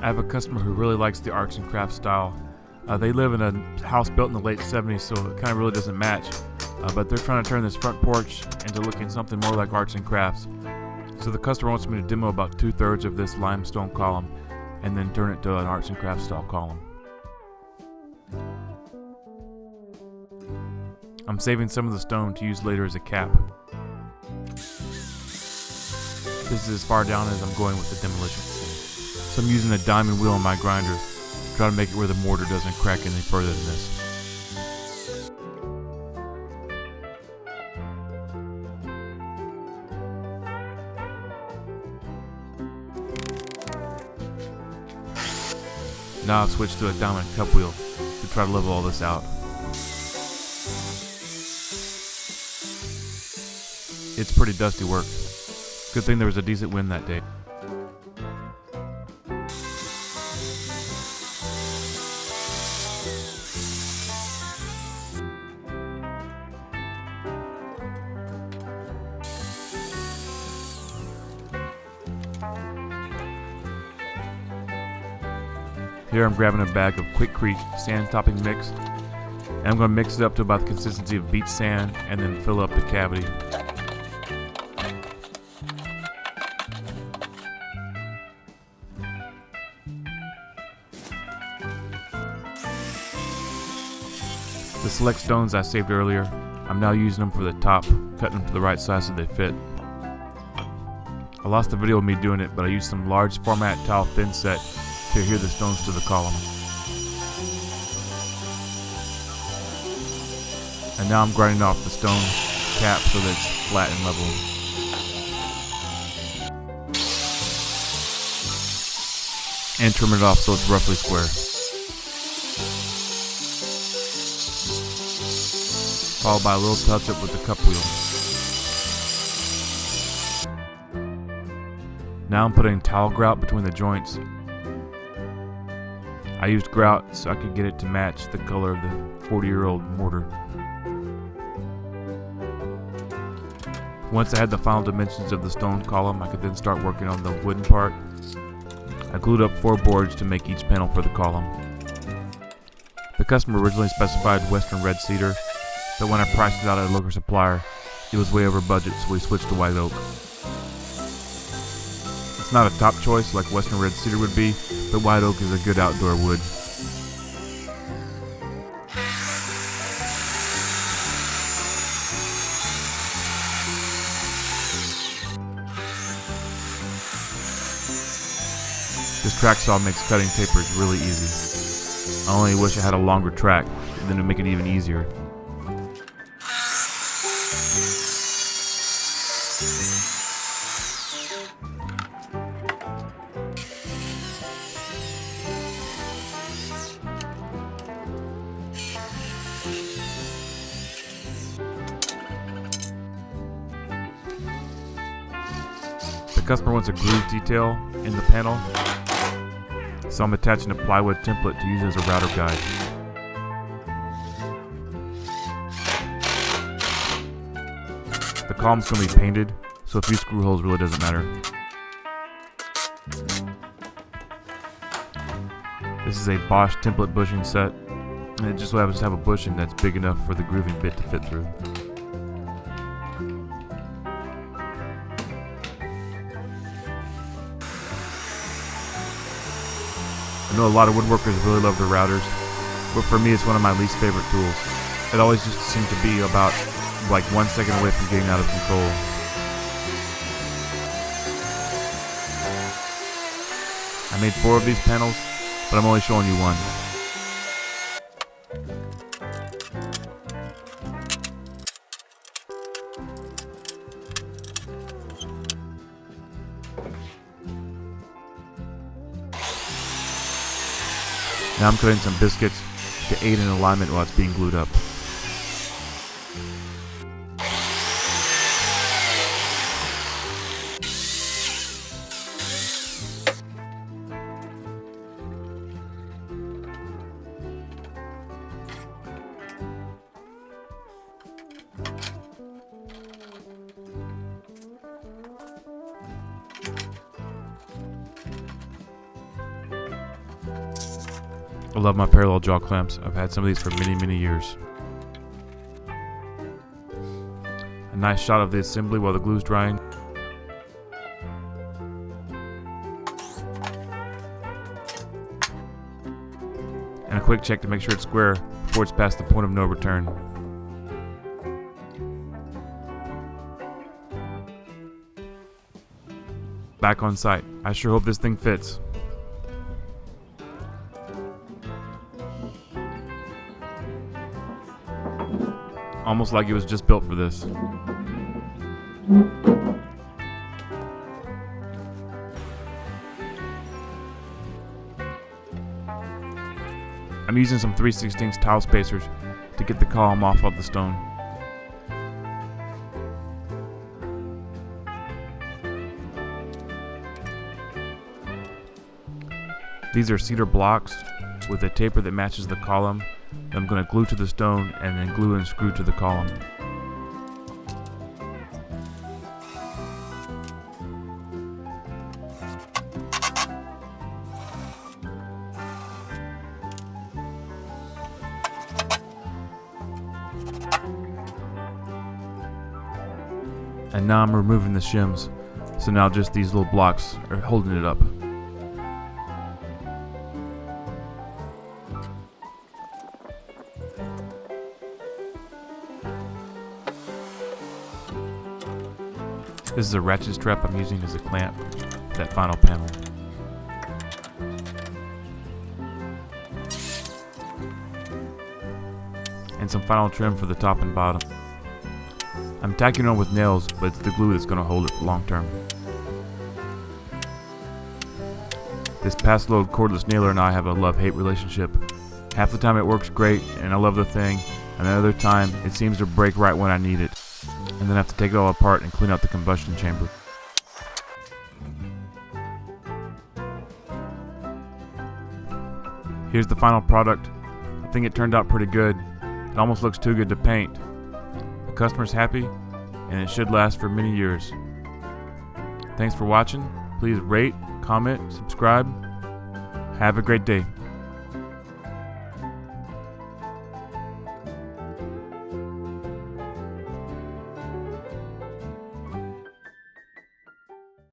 I have a customer who really likes the arts and crafts style. They live in a house built in the late 70s, so it kind of really doesn't match. But they're trying to turn this front porch into looking something more like arts and crafts. So the customer wants me to demo about 2/3 of this limestone column and then turn it to an arts and crafts style column. I'm saving some of the stone to use later as a cap. This is as far down as I'm going with the demolition. So I'm using a diamond wheel on my grinder to try to make it where the mortar doesn't crack any further than this. Now I've switched to a diamond cup wheel to try to level all this out. It's pretty dusty work. Good thing there was a decent wind that day. Here I'm grabbing a bag of Quikrete sand topping mix, and I'm going to mix it up to about the consistency of beach sand and then fill up the cavity. The select stones I saved earlier, I'm now using them for the top, cutting them to the right size so they fit. I lost the video of me doing it, but I used some large format tile thin set to adhere the stones to the column. And now I'm grinding off the stone cap so that it's flat and level. And trim it off so it's roughly square. Followed by a little touch up with the cup wheel. Now I'm putting tile grout between the joints. I used grout so I could get it to match the color of the 40-year-old mortar. Once I had the final dimensions of the stone column, I could then start working on the wooden part. I glued up 4 boards to make each panel for the column. The customer originally specified Western red cedar, but when I priced it out at a local supplier, it was way over budget, so we switched to white oak. It's not a top choice like Western red cedar would be, but white oak is a good outdoor wood. This track saw makes cutting tapers really easy. I only wish I had a longer track, then it would make it even easier. The customer wants a groove detail in the panel, so I'm attaching a plywood template to use as a router guide. The column's going to be painted, so a few screw holes really doesn't matter. This is a Bosch template bushing set, and it just so happens to have a bushing that's big enough for the grooving bit to fit through. I know a lot of woodworkers really love the routers, but for me it's one of my least favorite tools. It always just seems to be about like 1 second away from getting out of control. I made 4 of these panels, but I'm only showing you one. Now I'm cutting some biscuits to aid in alignment while it's being glued up. I love my parallel jaw clamps. I've had some of these for many years. A nice shot of the assembly while the glue's drying. And a quick check to make sure it's square before it's past the point of no return. Back on site. I sure hope this thing fits. Almost like it was just built for this. I'm using some 3/16 tile spacers to get the column off of the stone. These are cedar blocks with a taper that matches the column that I'm going to glue to the stone and then glue and screw to the column. And now I'm removing the shims, so now just these little blocks are holding it up. This is a ratchet strap I'm using as a clamp for that final panel. And some final trim for the top and bottom. I'm tacking on with nails, but it's the glue that's going to hold it long term. This pass load cordless nailer and I have a love-hate relationship. Half the time it works great and I love the thing, and the other time it seems to break right when I need it, and then I have to take it all apart and clean out the combustion chamber. Here's the final product. I think it turned out pretty good. It almost looks too good to paint. The customer's happy, and it should last for many years. Thanks for watching. Please rate, comment, subscribe. Have a great day.